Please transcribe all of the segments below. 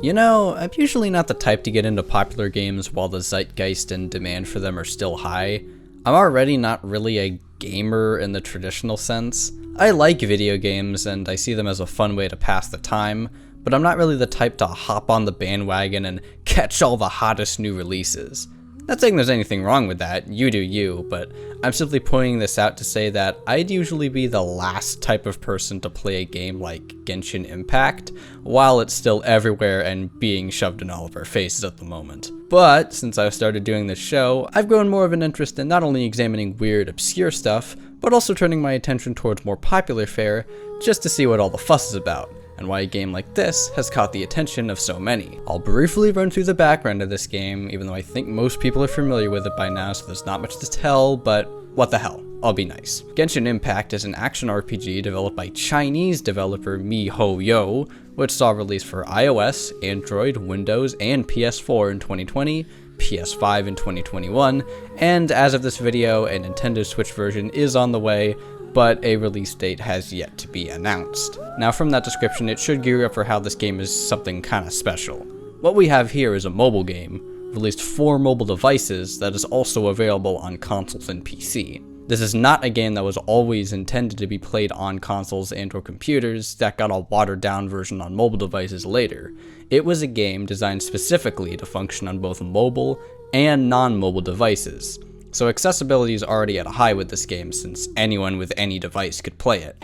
You know, I'm usually not the type to get into popular games while the zeitgeist and demand for them are still high. I'm already not really a gamer in the traditional sense. I like video games and I see them as a fun way to pass the time, but I'm not really the type to hop on the bandwagon and catch all the hottest new releases. Not saying there's anything wrong with that, you do you, but I'm simply pointing this out to say that I'd usually be the last type of person to play a game like Genshin Impact, while it's still everywhere and being shoved in all of our faces at the moment. But since I've started doing this show, I've grown more of an interest in not only examining weird, obscure stuff, but also turning my attention towards more popular fare, just to see what all the fuss is about, and why a game like this has caught the attention of so many. I'll briefly run through the background of this game, even though I think most people are familiar with it by now, so there's not much to tell, but what the hell, I'll be nice. Genshin Impact is an action RPG developed by Chinese developer MiHoYo, which saw release for iOS, Android, Windows, and PS4 in 2020, PS5 in 2021, and as of this video, a Nintendo Switch version is on the way, but a release date has yet to be announced. Now from that description, it should gear up for how this game is something kinda special. What we have here is a mobile game, released for mobile devices that is also available on consoles and PC. This is not a game that was always intended to be played on consoles and or computers that got a watered down version on mobile devices later. It was a game designed specifically to function on both mobile and non-mobile devices. So accessibility is already at a high with this game since anyone with any device could play it.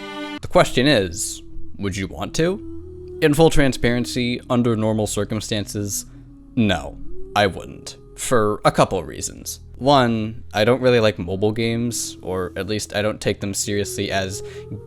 The question is, would you want to? In full transparency, under normal circumstances, no, I wouldn't. For a couple of reasons. One, I don't really like mobile games, or at least I don't take them seriously as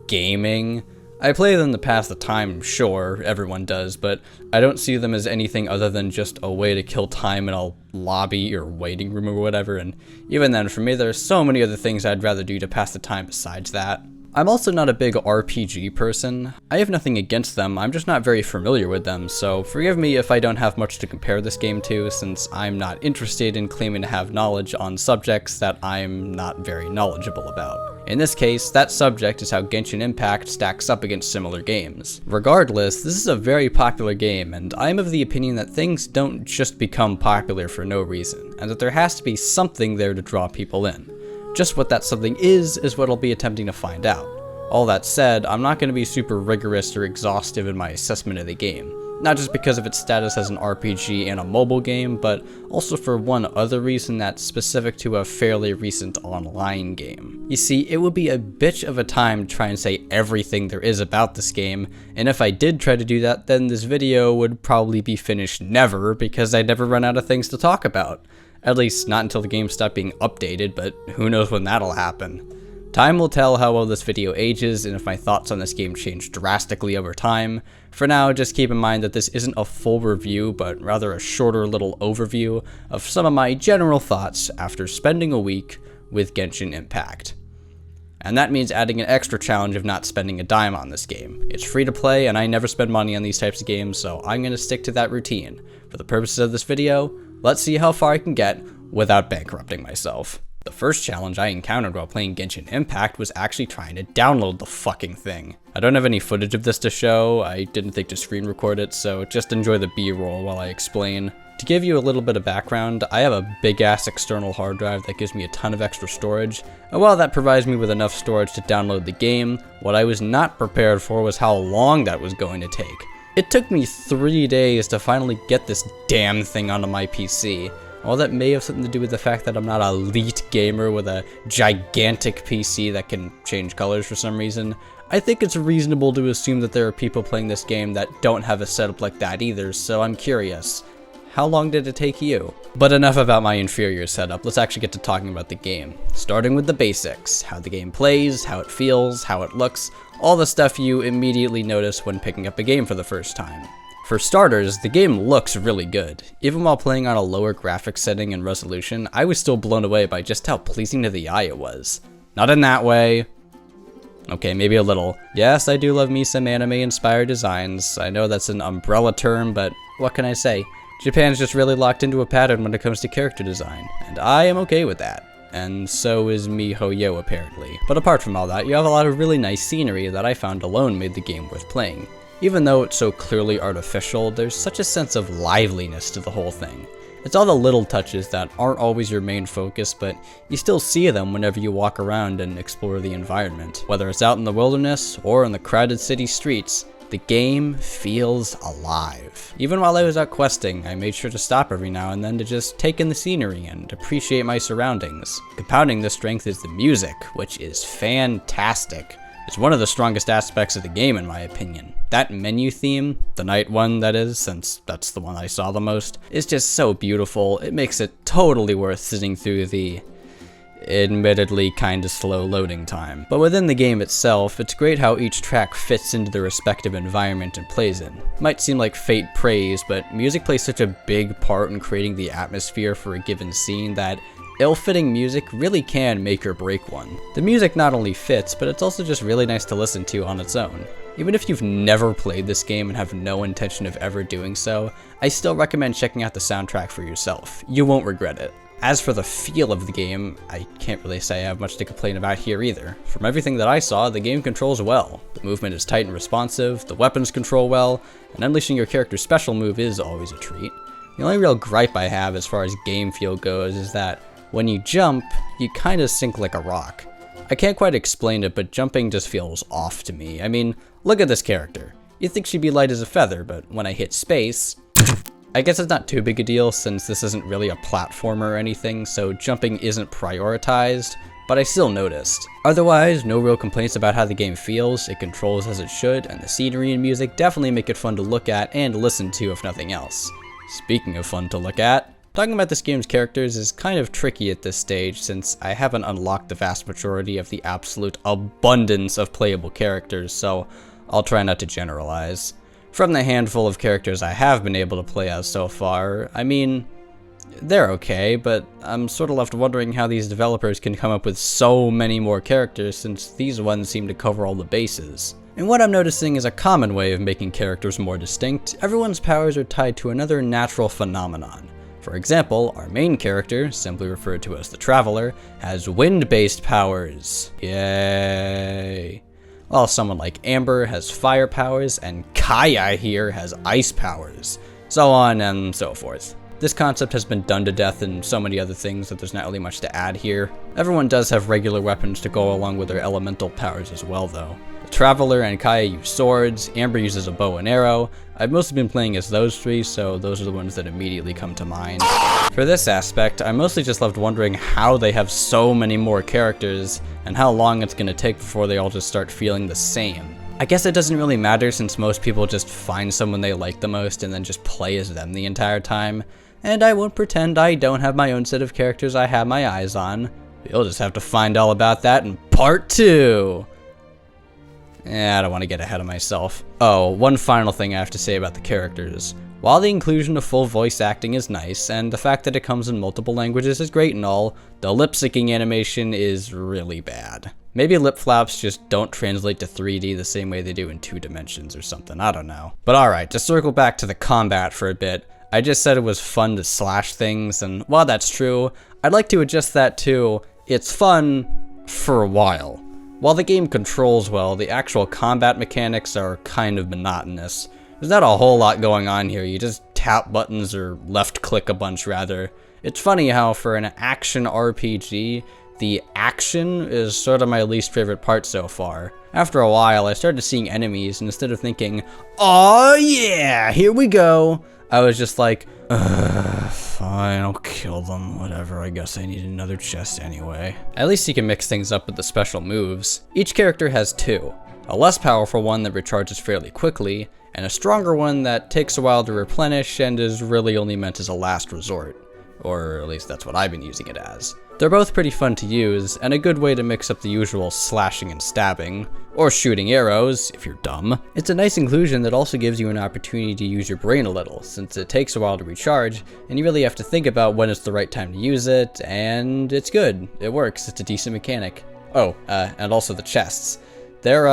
gaming. I play them to pass the time, sure, everyone does, but I don't see them as anything other than just a way to kill time in a lobby or waiting room or whatever, and even then, for me, there's so many other things I'd rather do to pass the time besides that. I'm also not a big RPG person. I have nothing against them, I'm just not very familiar with them, so forgive me if I don't have much to compare this game to, since I'm not interested in claiming to have knowledge on subjects that I'm not very knowledgeable about. In this case, that subject is how Genshin Impact stacks up against similar games. Regardless, this is a very popular game, and I'm of the opinion that things don't just become popular for no reason, and that there has to be something there to draw people in. Just what that something is what I'll be attempting to find out. All that said, I'm not going to be super rigorous or exhaustive in my assessment of the game. Not just because of its status as an RPG and a mobile game, but also for one other reason that's specific to a fairly recent online game. You see, it would be a bitch of a time to try and say everything there is about this game, and if I did try to do that, then this video would probably be finished never, because I'd never run out of things to talk about. At least not until the game stopped being updated, but who knows when that'll happen. Time will tell how well this video ages and if my thoughts on this game change drastically over time. For now, just keep in mind that this isn't a full review, but rather a shorter little overview of some of my general thoughts after spending a week with Genshin Impact. And that means adding an extra challenge of not spending a dime on this game. It's free to play and I never spend money on these types of games, so I'm going to stick to that routine. For the purposes of this video, let's see how far I can get without bankrupting myself. The first challenge I encountered while playing Genshin Impact was actually trying to download the fucking thing. I don't have any footage of this to show, I didn't think to screen record it, so just enjoy the B-roll while I explain. To give you a little bit of background, I have a big ass external hard drive that gives me a ton of extra storage, and while that provides me with enough storage to download the game, what I was not prepared for was how long that was going to take. It took me 3 days to finally get this damn thing onto my PC. While that may have something to do with the fact that I'm not an elite gamer with a gigantic PC that can change colors for some reason, I think it's reasonable to assume that there are people playing this game that don't have a setup like that either, so I'm curious. How long did it take you? But enough about my inferior setup, let's actually get to talking about the game. Starting with the basics, how the game plays, how it feels, how it looks, all the stuff you immediately notice when picking up a game for the first time. For starters, the game looks really good. Even while playing on a lower graphics setting and resolution, I was still blown away by just how pleasing to the eye it was. Not in that way. Okay, maybe a little. Yes, I do love me some anime-inspired designs. I know that's an umbrella term, but what can I say? Japan's just really locked into a pattern when it comes to character design, and I am okay with that. And so is MiHoYo apparently. But apart from all that, you have a lot of really nice scenery that I found alone made the game worth playing. Even though it's so clearly artificial, there's such a sense of liveliness to the whole thing. It's all the little touches that aren't always your main focus, but you still see them whenever you walk around and explore the environment. Whether it's out in the wilderness or in the crowded city streets, the game feels alive. Even while I was out questing, I made sure to stop every now and then to just take in the scenery and appreciate my surroundings. Compounding this strength is the music, which is fantastic. It's one of the strongest aspects of the game in my opinion. That menu theme, the night one that is, since that's the one I saw the most, is just so beautiful. It makes it totally worth sitting through the admittedly kinda slow loading time. But within the game itself, it's great how each track fits into the respective environment it plays in. Might seem like faint praise, but music plays such a big part in creating the atmosphere for a given scene that ill-fitting music really can make or break one. The music not only fits, but it's also just really nice to listen to on its own. Even if you've never played this game and have no intention of ever doing so, I still recommend checking out the soundtrack for yourself. You won't regret it. As for the feel of the game, I can't really say I have much to complain about here either. From everything that I saw, the game controls well. The movement is tight and responsive, the weapons control well, and unleashing your character's special move is always a treat. The only real gripe I have as far as game feel goes is that when you jump, you kinda sink like a rock. I can't quite explain it, but jumping just feels off to me. I mean, look at this character. You'd think she'd be light as a feather, but when I hit space, I guess it's not too big a deal since this isn't really a platformer or anything, so jumping isn't prioritized, but I still noticed. Otherwise, no real complaints about how the game feels, it controls as it should, and the scenery and music definitely make it fun to look at and listen to if nothing else. Speaking of fun to look at, talking about this game's characters is kind of tricky at this stage since I haven't unlocked the vast majority of the absolute abundance of playable characters, so I'll try not to generalize. From the handful of characters I have been able to play as so far, I mean, they're okay, but I'm sort of left wondering how these developers can come up with so many more characters since these ones seem to cover all the bases. And what I'm noticing is a common way of making characters more distinct. Everyone's powers are tied to another natural phenomenon. For example, our main character, simply referred to as the Traveler, has wind-based powers. Yay! While someone like Amber has fire powers, and Kaya here has ice powers. So on and so forth. This concept has been done to death in so many other things that there's not really much to add here. Everyone does have regular weapons to go along with their elemental powers as well though. The Traveler and Kaya use swords, Amber uses a bow and arrow. I've mostly been playing as those three, so those are the ones that immediately come to mind. For this aspect, I mostly just left wondering how they have so many more characters, and how long it's gonna take before they all just start feeling the same. I guess it doesn't really matter since most people just find someone they like the most and then just play as them the entire time. And I won't pretend I don't have my own set of characters I have my eyes on. You'll just have to find all about that in part 2. I don't want to get ahead of myself. Oh, one final thing I have to say about the characters. While the inclusion of full voice acting is nice, and the fact that it comes in multiple languages is great and all, the lip syncing animation is really bad. Maybe lip flaps just don't translate to 3D the same way they do in 2 dimensions or something, I don't know. But alright, to circle back to the combat for a bit, I just said it was fun to slash things, and while that's true, I'd like to adjust that to, it's fun for a while. While the game controls well, the actual combat mechanics are kind of monotonous. There's not a whole lot going on here, you just tap buttons or left click a bunch rather. It's funny how for an action RPG, the action is sort of my least favorite part so far. After a while, I started seeing enemies, and instead of thinking, "Oh yeah, here we go," I was just like, fine, I'll kill them, whatever, I guess I need another chest anyway. At least you can mix things up with the special moves. Each character has 2. A less powerful one that recharges fairly quickly, and a stronger one that takes a while to replenish and is really only meant as a last resort. Or at least that's what I've been using it as. They're both pretty fun to use, and a good way to mix up the usual slashing and stabbing, or shooting arrows, if you're dumb. It's a nice inclusion that also gives you an opportunity to use your brain a little, since it takes a while to recharge, and you really have to think about when it's the right time to use it, and it's good. It works, it's a decent mechanic. Oh, and also the chests. They're,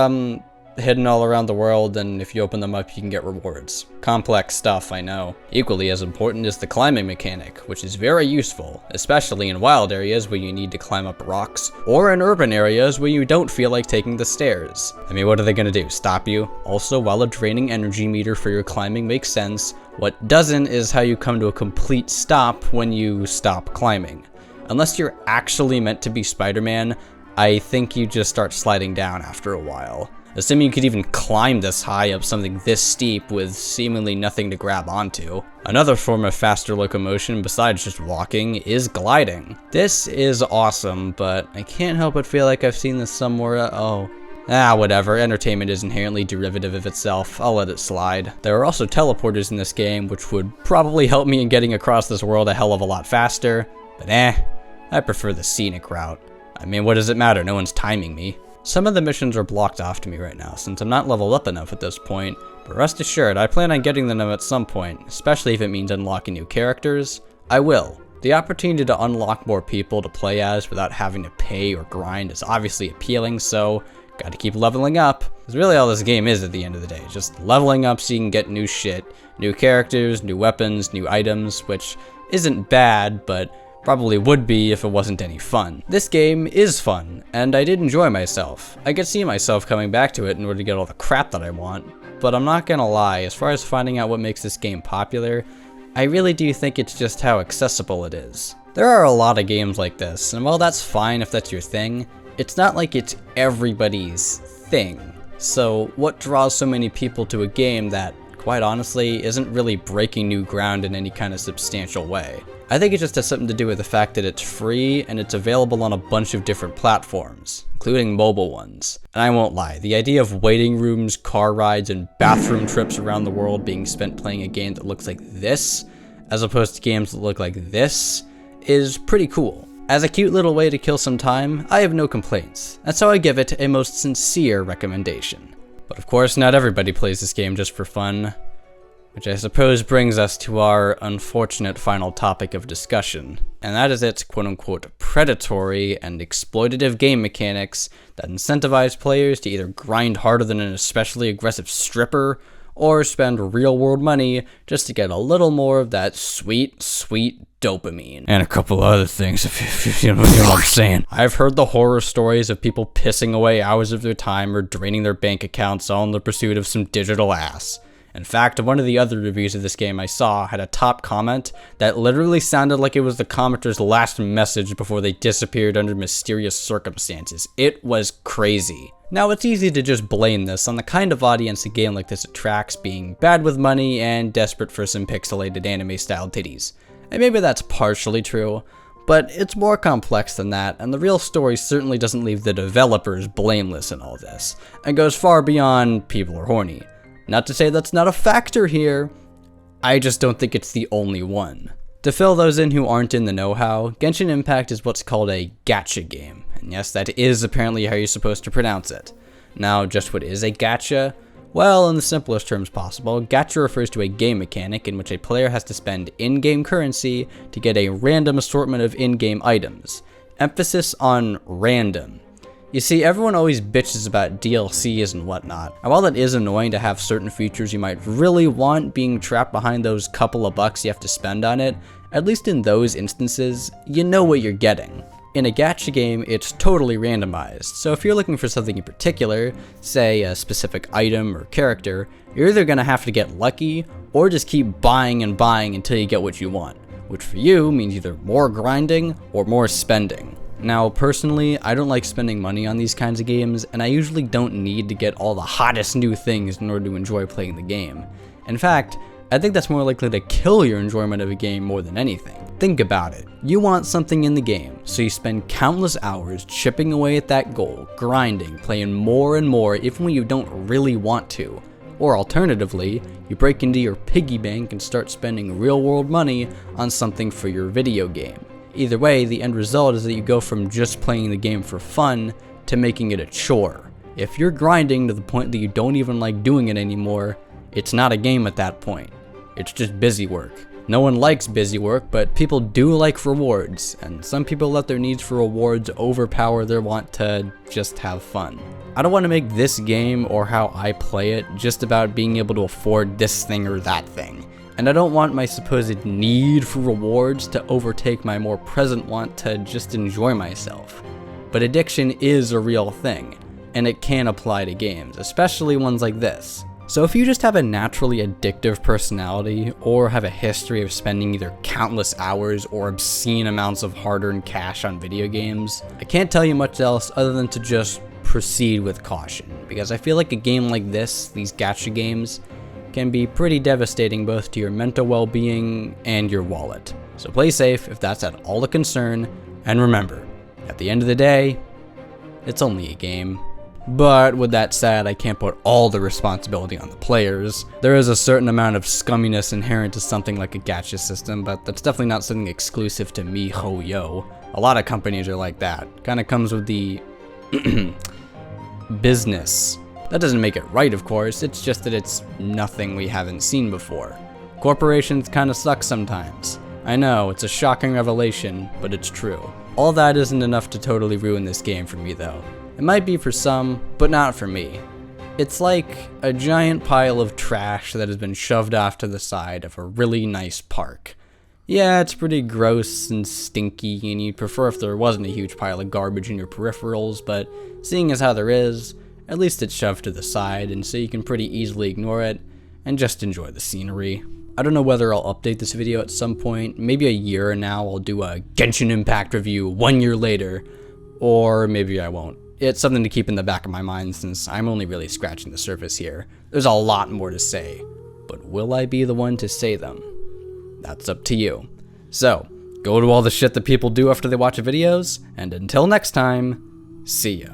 hidden all around the world, and if you open them up, you can get rewards. Complex stuff, I know. Equally as important is the climbing mechanic, which is very useful, especially in wild areas where you need to climb up rocks, or in urban areas where you don't feel like taking the stairs. I mean, what are they gonna do, stop you? Also, while a draining energy meter for your climbing makes sense, what doesn't is how you come to a complete stop when you stop climbing. Unless you're actually meant to be Spider-Man, I think you just start sliding down after a while. Assuming you could even climb this high up something this steep with seemingly nothing to grab onto. Another form of faster locomotion besides just walking is gliding. This is awesome, but I can't help but feel like I've seen this somewhere. Whatever, entertainment is inherently derivative of itself, I'll let it slide. There are also teleporters in this game, which would probably help me in getting across this world a hell of a lot faster, but I prefer the scenic route. I mean, what does it matter, no one's timing me. Some of the missions are blocked off to me right now, since I'm not leveled up enough at this point, but rest assured, I plan on getting them at some point, especially if it means unlocking new characters. I will. The opportunity to unlock more people to play as without having to pay or grind is obviously appealing, so gotta keep leveling up. That's really all this game is at the end of the day, just leveling up so you can get new shit, new characters, new weapons, new items, which isn't bad, but probably would be if it wasn't any fun. This game is fun, and I did enjoy myself. I could see myself coming back to it in order to get all the crap that I want, but I'm not gonna lie, as far as finding out what makes this game popular, I really do think it's just how accessible it is. There are a lot of games like this, and while that's fine if that's your thing, it's not like it's everybody's thing. So what draws so many people to a game that, quite honestly, isn't really breaking new ground in any kind of substantial way? I think it just has something to do with the fact that it's free and it's available on a bunch of different platforms, including mobile ones. And I won't lie, the idea of waiting rooms, car rides, and bathroom trips around the world being spent playing a game that looks like this, as opposed to games that look like this, is pretty cool. As a cute little way to kill some time, I have no complaints, and so I give it a most sincere recommendation. But of course, not everybody plays this game just for fun. Which I suppose brings us to our unfortunate final topic of discussion, and that is its quote-unquote predatory and exploitative game mechanics that incentivize players to either grind harder than an especially aggressive stripper, or spend real-world money just to get a little more of that sweet, sweet dopamine. And a couple other things, if you know what I'm saying. I've heard the horror stories of people pissing away hours of their time or draining their bank accounts all in the pursuit of some digital ass. In fact, one of the other reviews of this game I saw had a top comment that literally sounded like it was the commenter's last message before they disappeared under mysterious circumstances. It was crazy. Now, it's easy to just blame this on the kind of audience a game like this attracts, being bad with money and desperate for some pixelated anime-style titties. And maybe that's partially true, but it's more complex than that, and the real story certainly doesn't leave the developers blameless in all this, and goes far beyond people are horny. Not to say that's not a factor here, I just don't think it's the only one. To fill those in who aren't in the know-how, Genshin Impact is what's called a gacha game, and yes, that is apparently how you're supposed to pronounce it. Now, just what is a gacha? Well, in the simplest terms possible, gacha refers to a game mechanic in which a player has to spend in-game currency to get a random assortment of in-game items. Emphasis on random. You see, everyone always bitches about DLCs and whatnot, and while it is annoying to have certain features you might really want being trapped behind those couple of bucks you have to spend on it, at least in those instances, you know what you're getting. In a gacha game, it's totally randomized, so if you're looking for something in particular, say a specific item or character, you're either gonna have to get lucky, or just keep buying and buying until you get what you want, which for you means either more grinding or more spending. Now, personally, I don't like spending money on these kinds of games, and I usually don't need to get all the hottest new things in order to enjoy playing the game. In fact, I think that's more likely to kill your enjoyment of a game more than anything. Think about it. You want something in the game, so you spend countless hours chipping away at that goal, grinding, playing more and more even when you don't really want to. Or alternatively, you break into your piggy bank and start spending real-world money on something for your video game. Either way, the end result is that you go from just playing the game for fun to making it a chore. If you're grinding to the point that you don't even like doing it anymore, it's not a game at that point. It's just busy work. No one likes busy work, but people do like rewards, and some people let their needs for rewards overpower their want to just have fun. I don't want to make this game or how I play it just about being able to afford this thing or that thing. And I don't want my supposed need for rewards to overtake my more present want to just enjoy myself. But addiction is a real thing, and it can apply to games, especially ones like this. So if you just have a naturally addictive personality, or have a history of spending either countless hours or obscene amounts of hard-earned cash on video games, I can't tell you much else other than to just proceed with caution, because I feel like a game like this, these gacha games, can be pretty devastating both to your mental well-being and your wallet. So play safe if that's at all a concern, and remember, at the end of the day, it's only a game. But with that said, I can't put all the responsibility on the players. There is a certain amount of scumminess inherent to something like a gacha system, but that's definitely not something exclusive to MiHoYo. A lot of companies are like that. Kinda comes with the business. That doesn't make it right, of course, it's just that it's nothing we haven't seen before. Corporations kinda suck sometimes. I know, it's a shocking revelation, but it's true. All that isn't enough to totally ruin this game for me though. It might be for some, but not for me. It's like a giant pile of trash that has been shoved off to the side of a really nice park. Yeah, it's pretty gross and stinky, and you'd prefer if there wasn't a huge pile of garbage in your peripherals, but seeing as how there is, at least it's shoved to the side, and so you can pretty easily ignore it and just enjoy the scenery. I don't know whether I'll update this video at some point, maybe a year now I'll do a Genshin Impact review 1 year later, or maybe I won't. It's something to keep in the back of my mind since I'm only really scratching the surface here. There's a lot more to say, but will I be the one to say them? That's up to you. So, go to all the shit that people do after they watch videos, and until next time, see ya.